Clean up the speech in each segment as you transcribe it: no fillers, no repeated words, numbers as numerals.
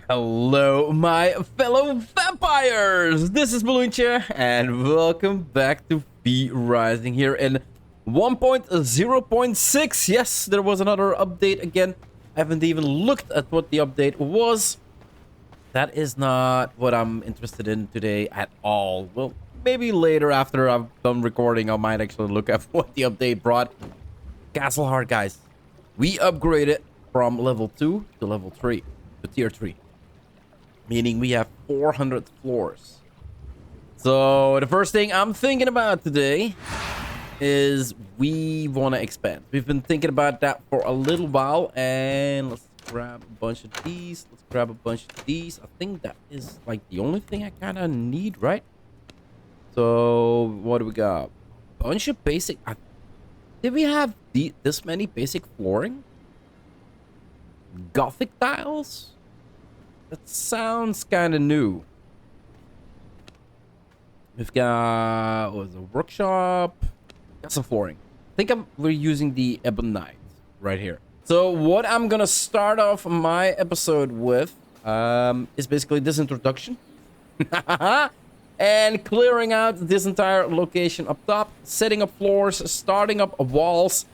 Hello, my fellow vampires! This is Mloentje, and welcome back to V Rising here in 1.0.6. Yes, there was another update again. I haven't even looked at what the update was. That is not what I'm interested in today at all. Well, maybe later after I'm done recording, I might actually look at what the update brought. Castle Heart, guys. We upgraded from level 2 to level 3, to tier 3. Meaning we have 400 floors. So the first thing I'm thinking about today is we want to expand. We've been thinking about that for a little while, and let's grab a bunch of these. Let's grab a bunch of these. I think that is like the only thing I kind of need, right? So what do we got? Bunch of basic. Did we have this many basic flooring? Gothic tiles? That sounds kind of new. We've got a workshop. Got some flooring. I think we're using the ebonite right here. So what I'm gonna start off my episode with is basically this introduction. And clearing out this entire location up top, setting up floors, starting up walls,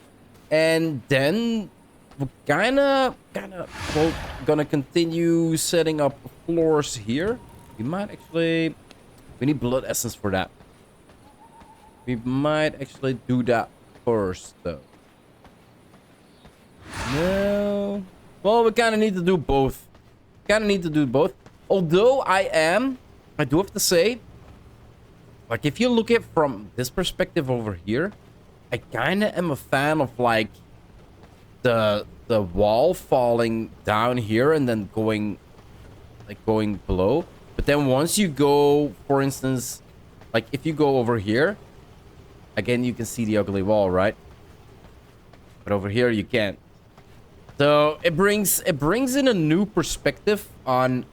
and then we're gonna continue setting up floors here. We might actually, we need blood essence for that. We might actually do that first though. No, well, we kind of need to do both. Although I do have to say, like, if you look at it from this perspective over here, I kind of am a fan of like the wall falling down here and then going below. But then once you go, for instance, like if you go over here, again you can see the ugly wall, right? But over here you can't. So it brings in a new perspective on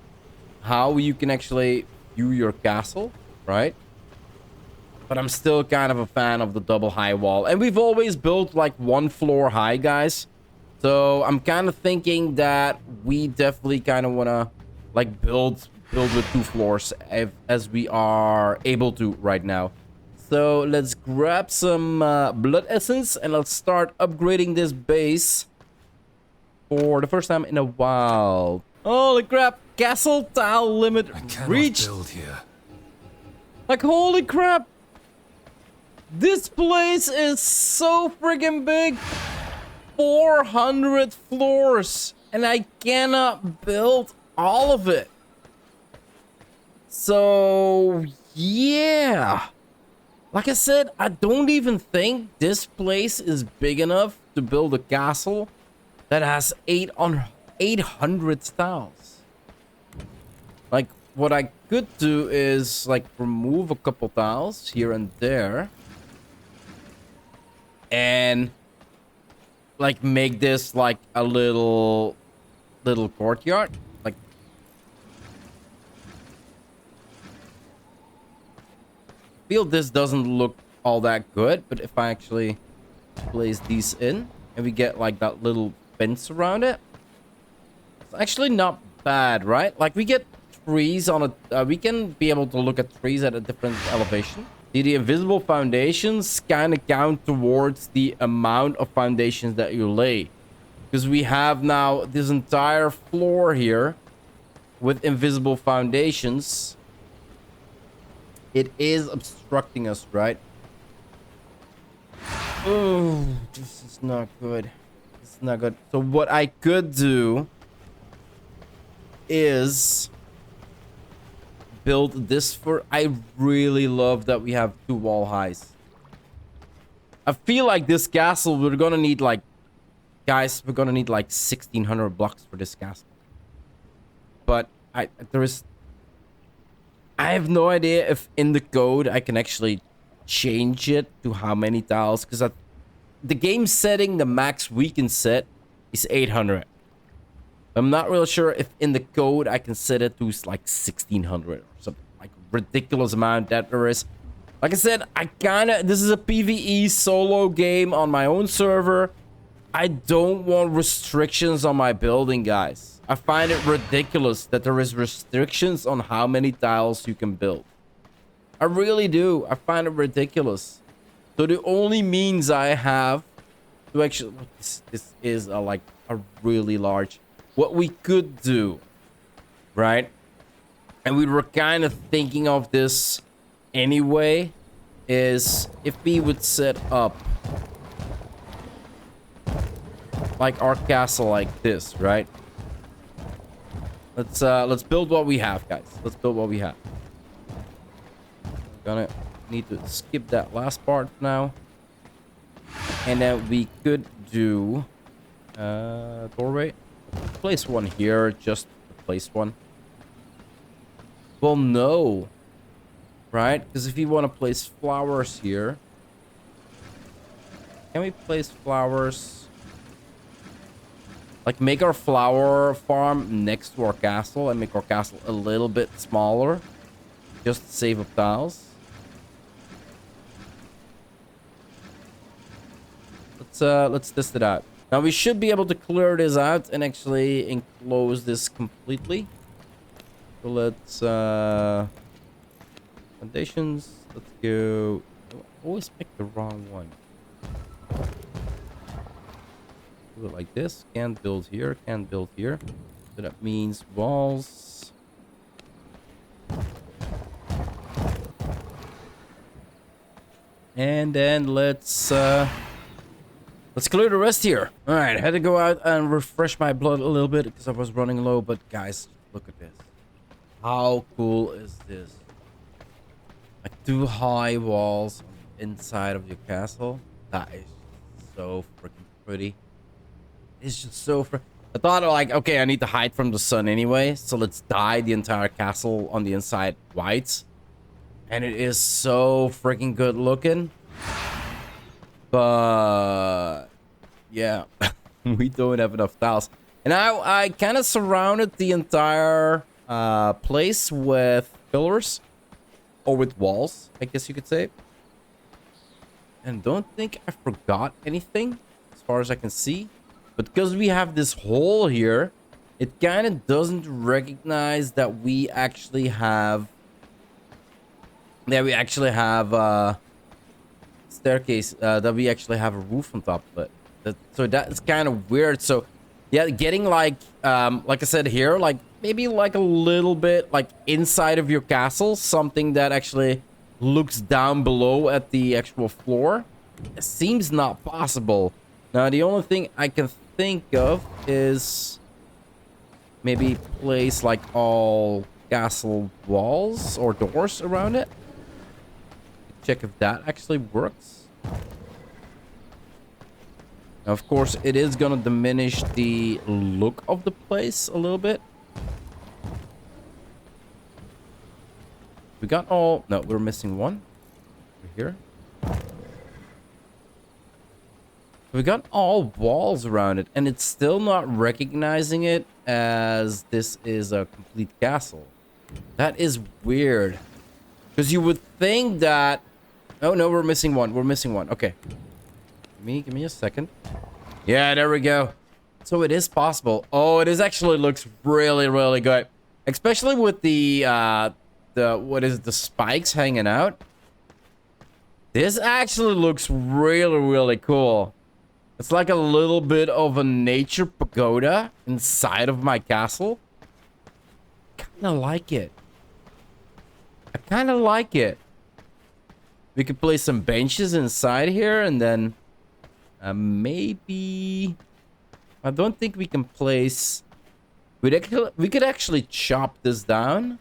how you can actually view your castle, right? But I'm still kind of a fan of the double high wall. And we've always built like one floor high, guys. So I'm kind of thinking that we definitely kind of want to like build with 2 floors as we are able to right now. So let's grab some blood essence and let's start upgrading this base for the first time in a while. Holy crap, castle tile limit reached. Build here. Like, holy crap. This place is so friggin' big. 400 floors. And I cannot build all of it. So, yeah. Like I said, I don't even think this place is big enough to build a castle that has 800 tiles. Like, what I could do is, like, remove a couple tiles here and there. And like make this like a little courtyard. Like, feel this doesn't look all that good, but if I actually place these in and we get like that little fence around it, it's actually not bad, right? Like, we get trees on a we can be able to look at trees at a different elevation. See, the invisible foundations kind of count towards the amount of foundations that you lay. Because we have now this entire floor here with invisible foundations. It is obstructing us, right? Oh, this is not good. This is not good. So what I could do is build this for... I really love that we have 2 wall highs. I feel like this castle, we're gonna need like... Guys, we're gonna need like 1,600 blocks for this castle. But I have no idea if in the code I can actually change it to how many tiles. Because the game setting, the max we can set is 800. I'm not really sure if in the code I can set it to like 1,600 or something. Like ridiculous amount that there is. Like I said, this is a PvE solo game on my own server. I don't want restrictions on my building, guys. I find it ridiculous that there is restrictions on how many tiles you can build. I really do. I find it ridiculous. So the only means I have to actually... This is like a really large... What we could do, right? And we were kind of thinking of this anyway, is if we would set up like our castle like this, right? Let's build what we have, guys. Let's build what we have. Gonna need to skip that last part now. And then we could do doorway. Place one here, just place one. Well, no. Right? Because if you want to place flowers here, can we place flowers? Like make our flower farm next to our castle and make our castle a little bit smaller. Just to save up tiles. Let's test it out. Now we should be able to clear this out and actually enclose this completely. So let's foundations. Let's go. I always pick the wrong one. Do it like this. Can't build here. Can't build here. So that means walls. And then let's clear the rest here. All right, I had to go out and refresh my blood a little bit because I was running low. But guys, look at this. How cool is this? Like 2 high walls on the inside of your castle. That is so freaking pretty. It's just so I thought like, okay, I need to hide from the sun anyway. So let's dye the entire castle on the inside white. And it is so freaking good looking. But yeah, we don't have enough tiles. And I kind of surrounded the entire place with pillars. Or with walls, I guess you could say. And don't think I forgot anything as far as I can see. But because we have this hole here, it kind of doesn't recognize that we actually have... staircase, that we actually have a roof on top of it. So that's kind of weird. So yeah, getting like I said here, like maybe like a little bit like inside of your castle, something that actually looks down below at the actual floor. It seems not possible. Now the only thing I can think of is maybe place like all castle walls or doors around it. Check if that actually works. Now, of course, it is gonna diminish the look of the place a little bit. We got all... No, we're missing one. Over here. We got all walls around it, and it's still not recognizing it as this is a complete castle. That is weird. Because you would think that... Oh, no, we're missing one. We're missing one. Okay. Give me a second. Yeah, there we go. So it is possible. Oh, it is actually looks really, really good. Especially with the what is it, the spikes hanging out. This actually looks really, really cool. It's like a little bit of a nature pagoda inside of my castle. Kind of like it. I kind of like it. We could place some benches inside here and then maybe... I don't think we can place... We could actually chop this down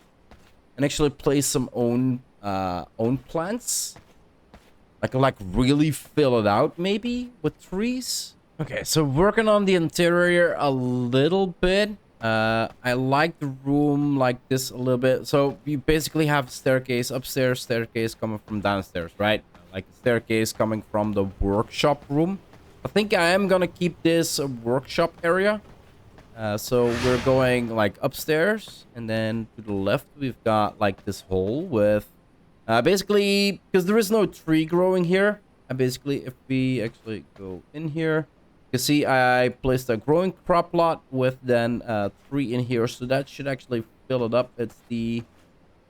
and actually place some own plants. Like really fill it out maybe with trees. Okay, so working on the interior a little bit. I like the room like this a little bit. So you basically have staircase upstairs, staircase coming from downstairs, right? Like staircase coming from the workshop room. I think I am gonna keep this a workshop area. So we're going like upstairs, and then to the left we've got like this hole with basically, because there is no tree growing here. Basically, if we actually go in here, You see, I placed a growing crop plot with then 3 in here, so that should actually fill it up. It's the,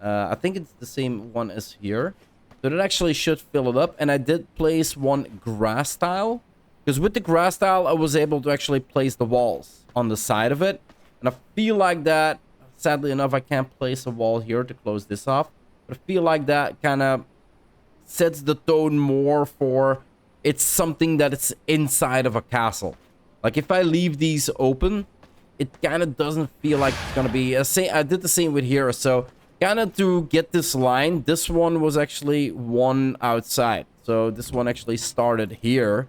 I think it's the same one as here. So that actually should fill it up. And I did place one grass tile, because with the grass tile, I was able to actually place the walls on the side of it. And I feel like that, sadly enough, I can't place a wall here to close this off. But I feel like that kind of sets the tone more for it's something that it's inside of a castle. Like if I leave these open, it kind of doesn't feel like it's gonna be I did the same with here. So kind of to get this line, this one was actually one outside. So this one actually started here,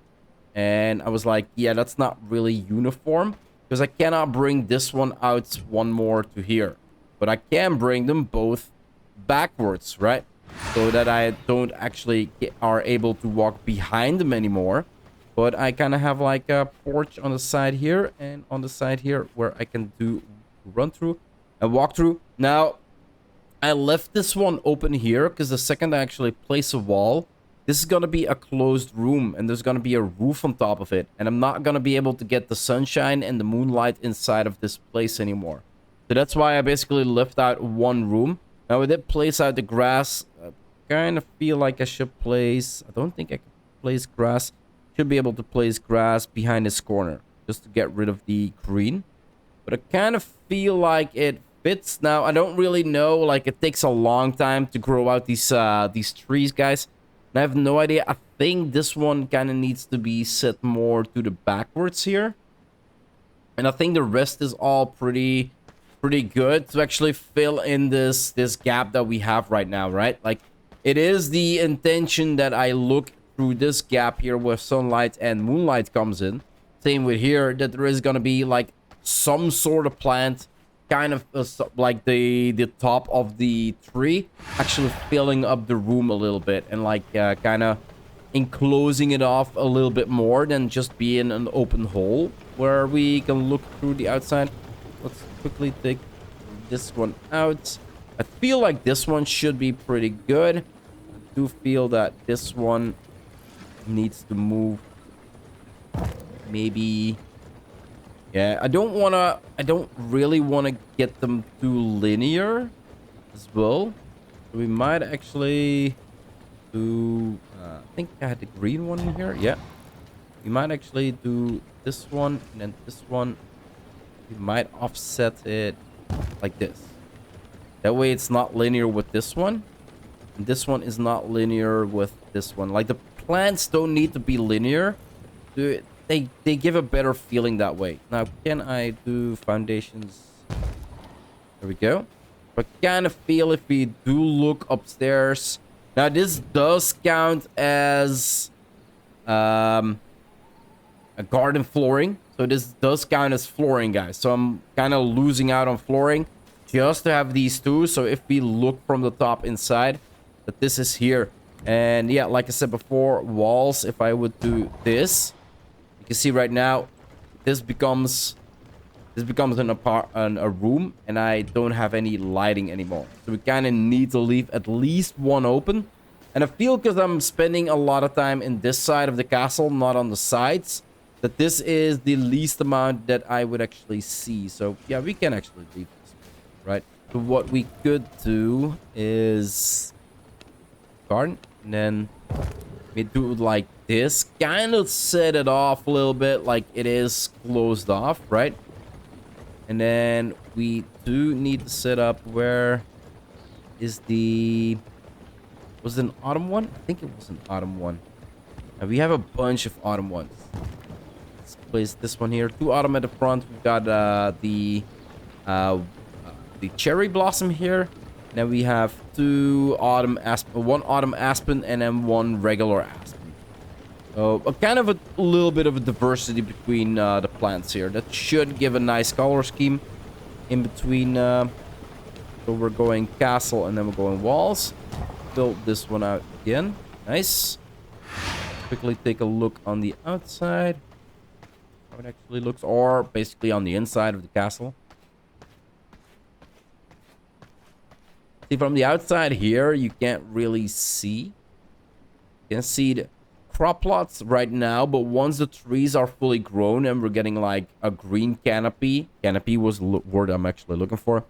and I was like, yeah, that's not really uniform, because I cannot bring this one out one more to here, but I can bring them both backwards, right? So that I don't actually are able to walk behind them anymore. But I kind of have like a porch on the side here and on the side here where I can do run through and walk through. Now, I left this one open here because the second I actually place a wall, this is going to be a closed room and there's going to be a roof on top of it. And I'm not going to be able to get the sunshine and the moonlight inside of this place anymore. So that's why I basically left out one room. Now, I did place out the grass. I kind of feel like I should place... I don't think I can place grass. Should be able to place grass behind this corner, just to get rid of the green. But I kind of feel like it fits. Now, I don't really know. Like, it takes a long time to grow out these trees, guys. And I have no idea. I think this one kind of needs to be set more to the backwards here. And I think the rest is all pretty good to actually fill in this gap that we have right now, right? Like, it is the intention that I look through this gap here where sunlight and moonlight comes in. Same with here, that there is gonna be like some sort of plant, kind of like the top of the tree, actually filling up the room a little bit and like kind of enclosing it off a little bit more than just being an open hole where we can look through the outside. Let's quickly take this one out. I feel like this one should be pretty good. I do feel that this one needs to move. Maybe. Yeah, I don't really want to get them too linear as well. So we might actually do... I think I had the green one in here. Yeah. We might actually do this one and then this one. We might offset it like this. That way it's not linear with this one. And this one is not linear with this one. Like, the plants don't need to be linear. They give a better feeling that way. Now, can I do foundations? There we go. But I kind of feel if we do look upstairs. Now, this does count as a garden flooring. So this does count as flooring, guys. So I'm kind of losing out on flooring just to have these two. So if we look from the top inside, that this is here. And yeah, like I said before, walls, if I would do this, you can see right now, this becomes a room, and I don't have any lighting anymore. So we kind of need to leave at least one open. And I feel, because I'm spending a lot of time in this side of the castle, not on the sides, that this is the least amount that I would actually see. So yeah, we can actually leave this, right? So what we could do is garden, and then we do it like this, kind of set it off a little bit like it is closed off, right? And then we do need to set up, where is the... Was it an autumn one? I think it was an autumn one. And we have a bunch of autumn ones. Let's place this one here. 2 autumn at the front. We've got the cherry blossom here. And then we have 2 autumn aspen, 1 autumn aspen, and then 1 regular aspen. So kind of a little bit of a diversity between the plants here. That should give a nice color scheme in between. So we're going castle and then we're going walls. Build this one out again. Nice. Quickly take a look on the outside. How it actually looks, or basically on the inside of the castle. See, from the outside here, you can't really see. You can see the crop plots right now, but once the trees are fully grown and we're getting like a green canopy, canopy was the word I'm actually looking for,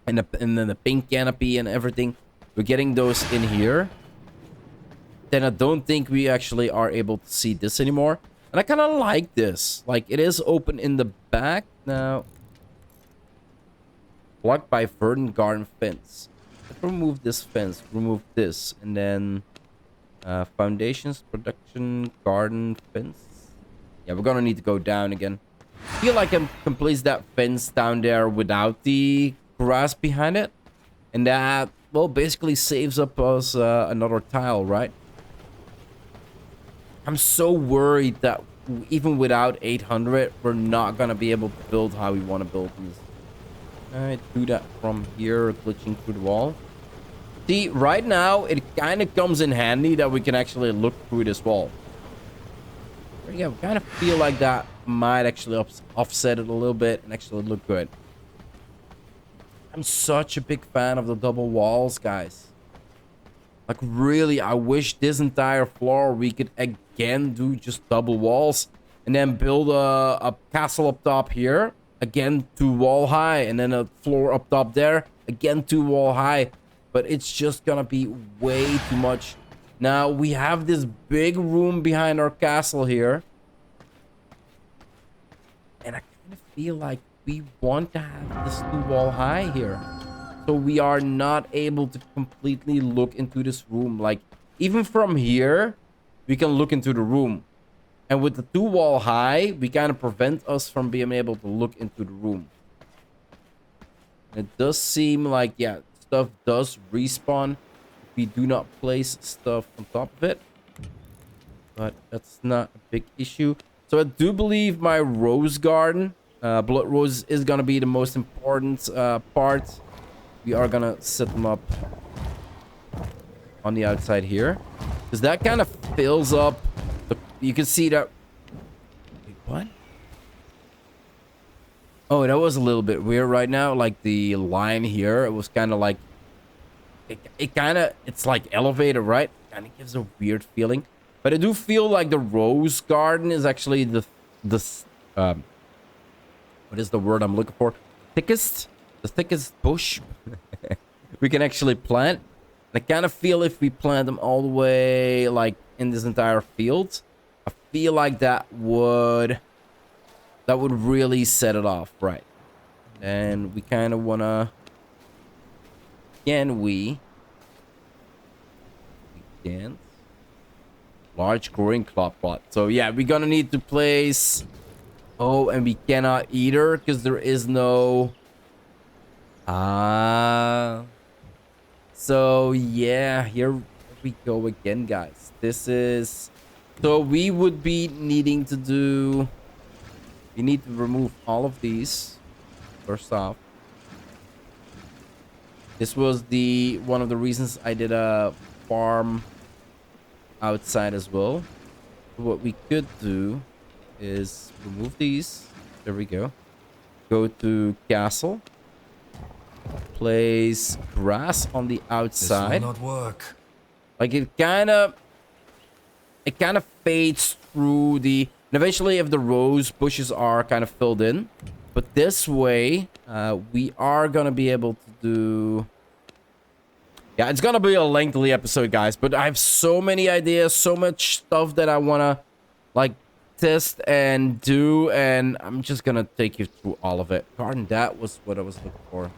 and then the pink canopy and everything, we're getting those in here, then I don't think we actually are able to see this anymore. And I kind of like this. Like, it is open in the back now. Blocked by verdant garden fence. Let's remove this fence. Remove this. And then foundations, production, garden, fence. Yeah, we're gonna need to go down again. I feel like I can place that fence down there without the grass behind it. And that, well, basically saves up us another tile, right? I'm so worried that even without 800, we're not gonna be able to build how we want to build these. Alright, do that from here, glitching through the wall. See, right now, it kind of comes in handy that we can actually look through this wall. Yeah, we kind of feel like that might actually offset it a little bit and actually look good. I'm such a big fan of the double walls, guys. Like, really, I wish this entire floor we could again do just double walls. And then build a castle up top here. Again, 2 wall high. And then a floor up top there. Again, 2 wall high. But it's just gonna be way too much. Now, we have this big room behind our castle here. And I kind of feel like we want to have this 2 wall high here. So we are not able to completely look into this room. Like, even from here, we can look into the room. And with the 2 wall high, we kind of prevent us from being able to look into the room. And it does seem like, yeah, stuff does respawn if we do not place stuff on top of it. But that's not a big issue. So I do believe my rose garden, blood rose, is going to be the most important part. We are going to set them up on the outside here. Because that kind of fills up. You can see that. Wait, what? Oh, that was a little bit weird right now. Like the line here, it was kind of like. It's like elevated, right? Kind of gives a weird feeling. But I do feel like the rose garden is actually the what is the word I'm looking for? The thickest bush we can actually plant. I kind of feel if we plant them all the way like in this entire field, I feel like that would really set it off, right? And we kind of wanna, we can large growing crop plot. So yeah, we're gonna need to place. Oh, and we cannot either because there is no. So yeah, here we go again, guys. This is, so we would be needing to do, we need to remove all of these first off. This was the one of the reasons I did a farm outside as well. So what we could do is remove these. There we go. Go to castle. Place grass on the outside. This will not work. Like it kind of fades through the. And eventually, if the rose bushes are kind of filled in, but this way, we are gonna be able to do. Yeah, it's gonna be a lengthy episode, guys. But I have so many ideas, so much stuff that I wanna like test and do, and I'm just gonna take you through all of it. Garden, that was what I was looking for.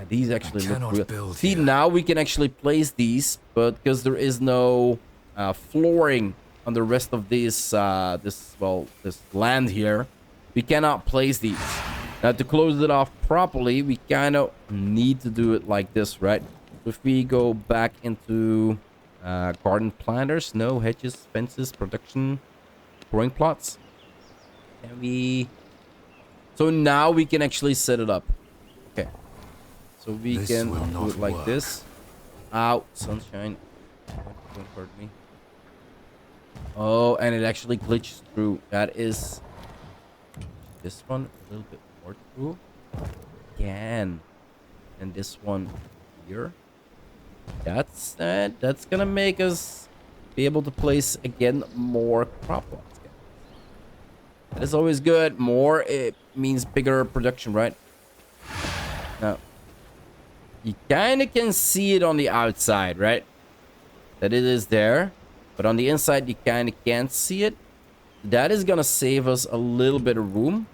These actually look real. See, now we can actually place these, but because there is no flooring on the rest of this land here, we cannot place these. Now, to close it off properly, we kind of need to do it like this, right? So if we go back into garden planters, no hedges, fences, production, growing plots, and we. So now we can actually set it up. Okay. So we can do it like this. Ow, sunshine. Don't hurt me. Oh, and it actually glitches through. That is this one a little bit more through. Again. And this one here. That's gonna make us be able to place again more crop plots. That is always good. More, it means bigger production, right? Now, you kind of can see it on the outside, right? That it is there. But on the inside, you kind of can't see it. That is going to save us a little bit of room.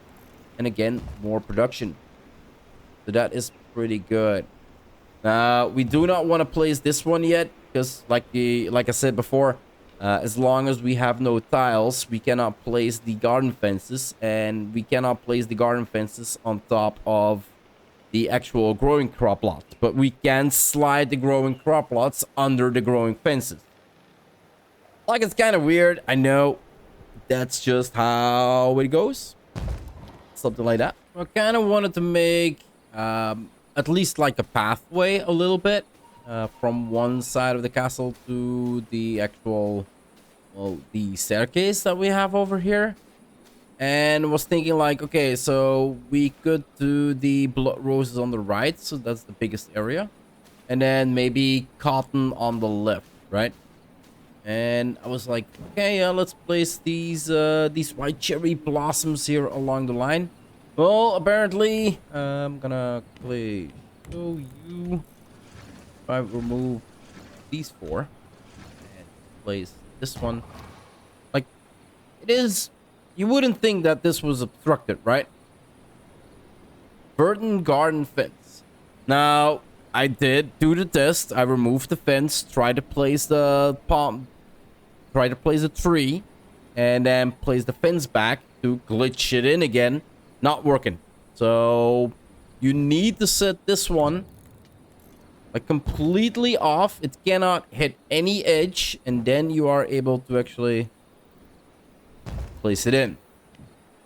And again, more production. So that is pretty good. We do not want to place this one yet. Because like I said before, as long as we have no tiles, we cannot place the garden fences. And we cannot place the garden fences on top of the actual growing crop lot. But we can slide the growing crop lots under the growing fences. Like, it's kind of weird. I know. That's just how it goes. Something like that. I kind of wanted to make at least like a pathway a little bit. From one side of the castle to the actual, well, the staircase that we have over here. And was thinking like, okay, so we could do the blood roses on the right. So that's the biggest area. And then maybe cotton on the left, right? And I was like, okay, let's place these white cherry blossoms here along the line. Well, apparently, I'm gonna quickly show you. If I remove these four and place this one, like, it is. You wouldn't think that this was obstructed, right? Burton garden fence. Now, I did do the test. I removed the fence, tried to place the try to place a tree, and then place the fence back to glitch it in again. Not working. So you need to set this one like completely off. It cannot hit any edge, and then you are able to actually place it in.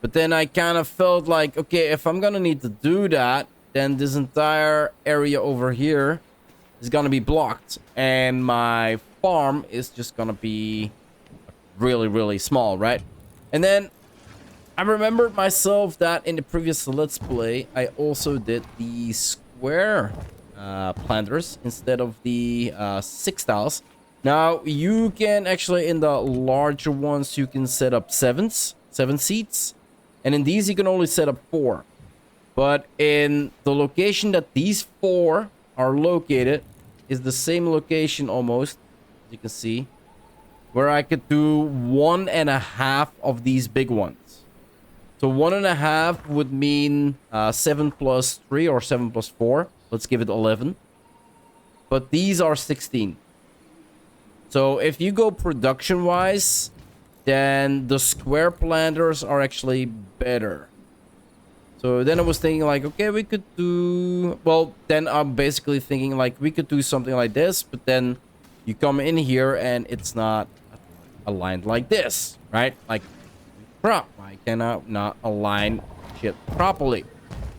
But then I kind of felt like, okay, if I'm gonna need to do that, then this entire area over here is gonna be blocked, and my farm is just gonna be really, really small, right? And then I remembered myself that in the previous Let's Play, I also did the square planters instead of the 6 tiles. Now, you can actually, in the larger ones, you can set up 7 seats. And in these, you can only set up 4. But in the location that these 4 are located is the same location almost, as you can see, where I could do 1.5 of these big ones. So 1.5 would mean 7 plus 3 or 7 plus 4. Let's give it 11. But these are 16. So if you go production-wise, then the square planters are actually better. So then I was thinking like, okay, we could do... Well, then I'm basically thinking like, we could do something like this, but then you come in here and it's not aligned like this, right? Like, crap, I cannot not align shit properly.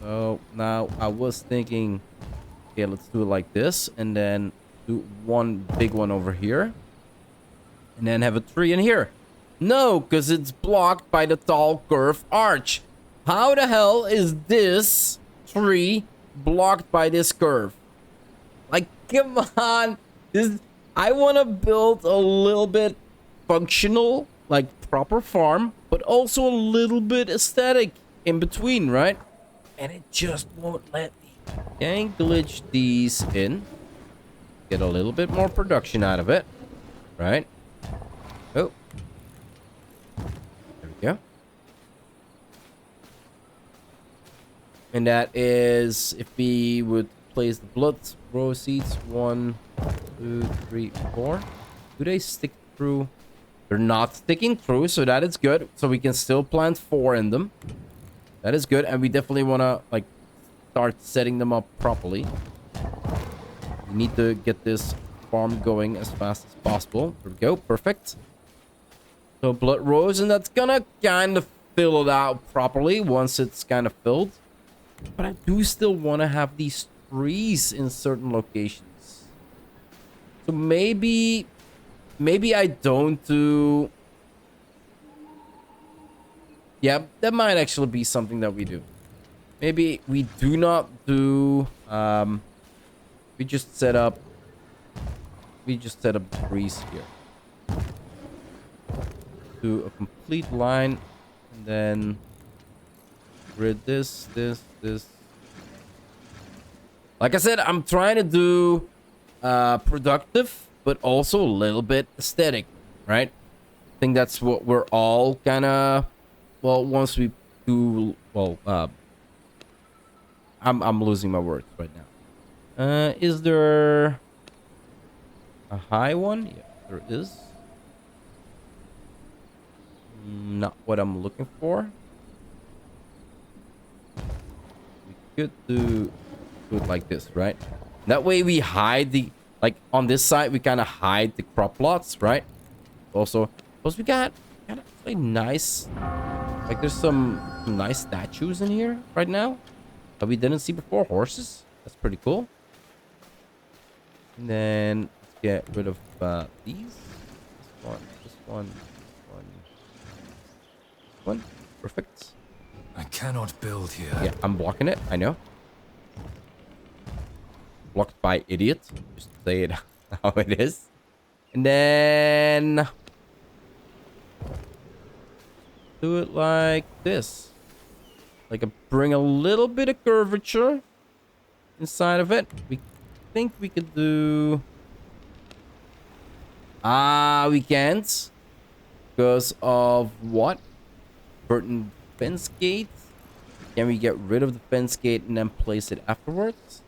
So now I was thinking, okay, let's do it like this, and then do one big one over here, and then have a tree in here. No, because it's blocked by the tall curved arch. How the hell is this tree blocked by this curve? Like, come on. I want to build a little bit functional, like proper farm, but also a little bit aesthetic in between, right? And it just won't let me. Can glitch these in. Get a little bit more production out of it, right? Oh. There we go. And that is, if we would place the blood row seeds, 1, 2, 3, 4. Do they stick through? They're not sticking through, so that is good. So we can still plant 4 in them. That is good, and we definitely want to like start setting them up properly. We need to get this farm going as fast as possible. There we go, perfect. So blood rose, and that's gonna kind of fill it out properly once it's kind of filled. But I do still want to have these trees in certain locations. So maybe I don't do... Yeah, that might actually be something that we do. Maybe we do not do... we just set up we just set up the trees here to a complete line, and then grid this. Like I said, I'm trying to do productive, but also a little bit aesthetic, right? I think that's what we're all kind of, well, once we do, well, I'm losing my words right now. Is there a high one? Yeah, there is. Not what I'm looking for. We could do it like this, right? That way we hide the, like on this side, we kind of hide the crop plots, right? Also, plus we got really nice, like there's some nice statues in here right now that we didn't see before. Horses, that's pretty cool. And then let's get rid of these. This one. Perfect. I cannot build here. Yeah, I'm blocking it. I know. Blocked by idiot. Just say it how it is. And then do it like this. Like bring a little bit of curvature inside of it. We think we could do... we can't. Because of what? Burton fence gate. Can we get rid of the fence gate and then place it afterwards?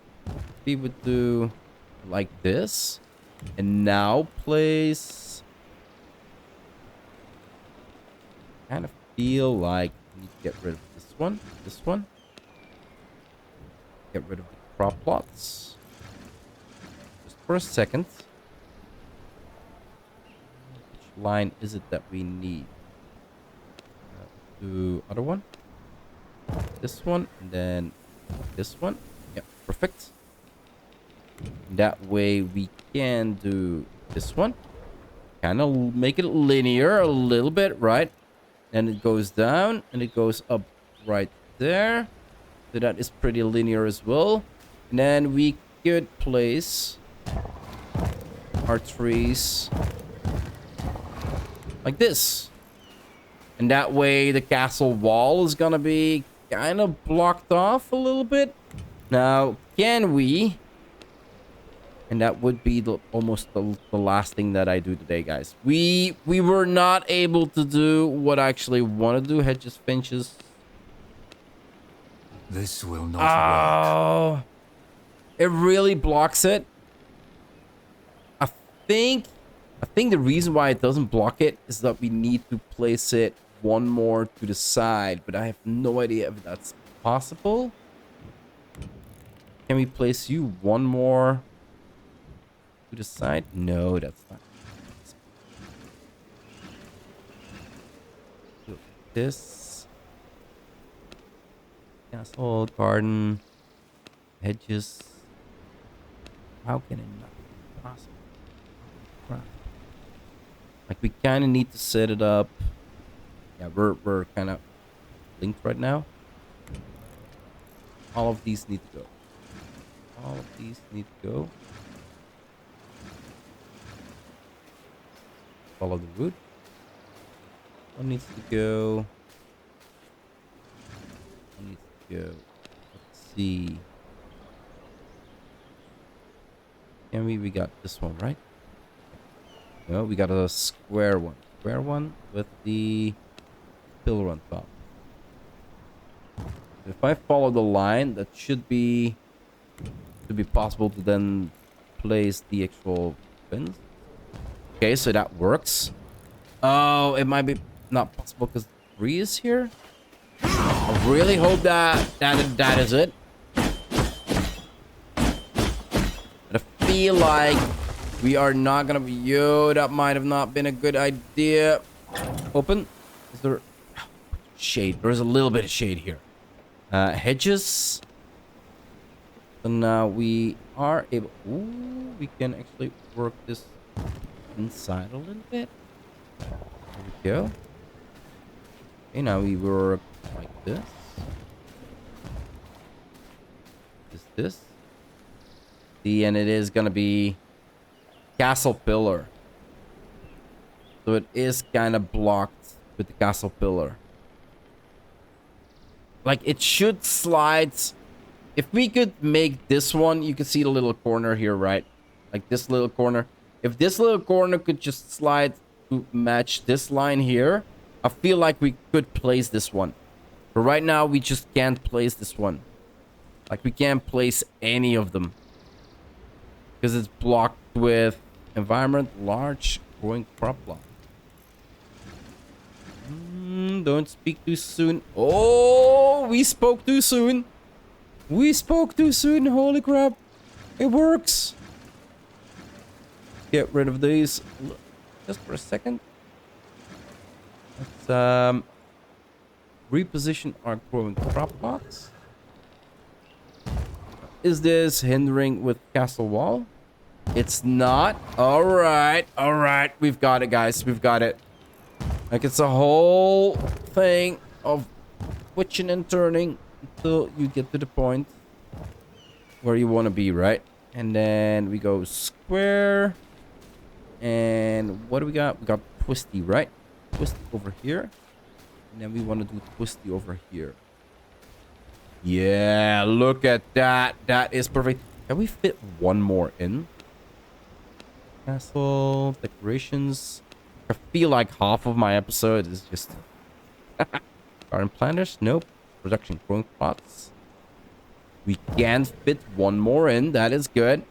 We would do like this. And now place... kind of feel like we need to get rid of this one. Get rid of the crop plots. Just for a second. Which line is it that we need? Do other one. This one, and then this one. Yeah, perfect. That way we can do this one. Kind of make it linear a little bit, right? And it goes down and it goes up right there. So that is pretty linear as well. And then we could place our trees like this. And that way the castle wall is gonna be kind of blocked off a little bit. Now, can we... and that would be almost the last thing that I do today, guys. We were not able to do what I actually want to do. Hedges, finches. This will not work. It really blocks it. I think the reason why it doesn't block it is that we need to place it one more to the side, but I have no idea if that's possible. Can we place you one more to the side? No, that's not. This castle, garden, hedges. How can it not be possible? Crap. Like we kind of need to set it up. Yeah, we're kind of linked right now. All of these need to go. All of these need to go. Follow the route. One needs to go. One needs to go. Let's see. Can we got this one, right? No, we got a square one. Square one with the pillar on top. If I follow the line, that should be possible to then place the actual pins. Okay, so that works. Oh, it might be not possible because 3 is here. I really hope that is it. But I feel like we are not gonna be... Yo, that might have not been a good idea. Open. Is there shade? There's a little bit of shade here. Hedges. So now we are able... Ooh, we can actually work this inside a little bit. There we go. Okay, now we work like this. This. See, and it is gonna be castle pillar. So it is kind of blocked with the castle pillar. Like, it should slide. If we could make this one, you can see the little corner here, right? Like this little corner. If this little corner could just slide to match this line here, I feel like we could place this one. But right now, we just can't place this one. Like, we can't place any of them. Because it's blocked with environment, large, growing crop block. Don't speak too soon. Oh, we spoke too soon. We spoke too soon. Holy crap. It works. Get rid of these just for a second. Let's reposition our growing crop box. Is this hindering with castle wall? It's not. All right. All right. We've got it, guys. We've got it. Like, it's a whole thing of switching and turning until you get to the point where you want to be, right? And then we go square. And what do we got? We got twisty, right? Twisty over here. And then we want to do twisty over here. Yeah, look at that. That is perfect. Can we fit one more in? Castle, decorations. I feel like half of my episode is just garden planters. Nope. Production growing plots. We can fit one more in. That is good.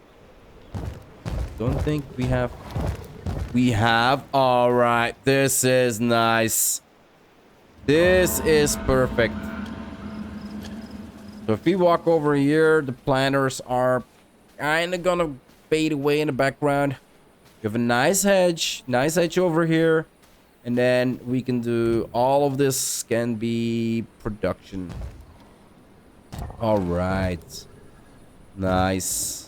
Don't think we have. We have. All right. This is nice. This is perfect. So if we walk over here, the planters are kind of gonna fade away in the background. We have a nice hedge over here, and then we can do all of this can be production. All right, nice.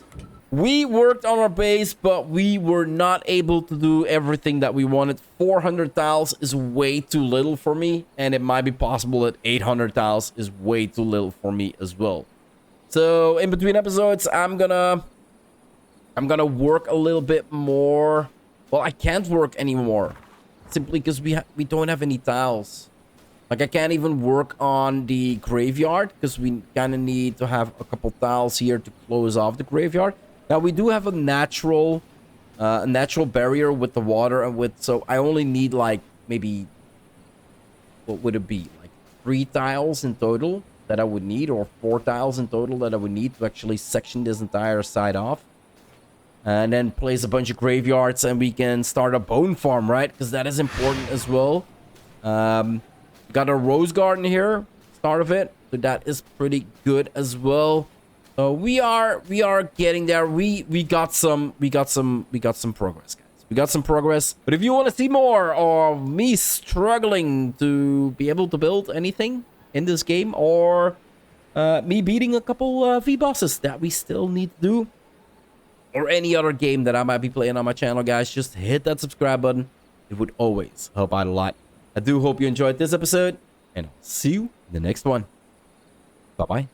We worked on our base, but we were not able to do everything that we wanted. 400 tiles is way too little for me, and it might be possible that 800 tiles is way too little for me as well. So in between episodes, I'm gonna work a little bit more. Well, I can't work anymore simply because we don't have any tiles. Like, I can't even work on the graveyard because we kind of need to have a couple tiles here to close off the graveyard. Now, we do have a natural barrier with the water and with, so I only need like maybe, what would it be? Like 3 tiles in total that I would need, or 4 tiles in total that I would need to actually section this entire side off. And then place a bunch of graveyards and we can start a bone farm, right? Because that is important as well. Got a rose garden here, start of it. So that is pretty good as well. So we are getting there. We got some progress, guys. We got some progress. But if you want to see more of me struggling to be able to build anything in this game, or me beating a couple V bosses that we still need to do, or any other game that I might be playing on my channel, guys, just hit that subscribe button. It would always help out a lot. I do hope you enjoyed this episode, and I'll see you in the next one. Bye-bye.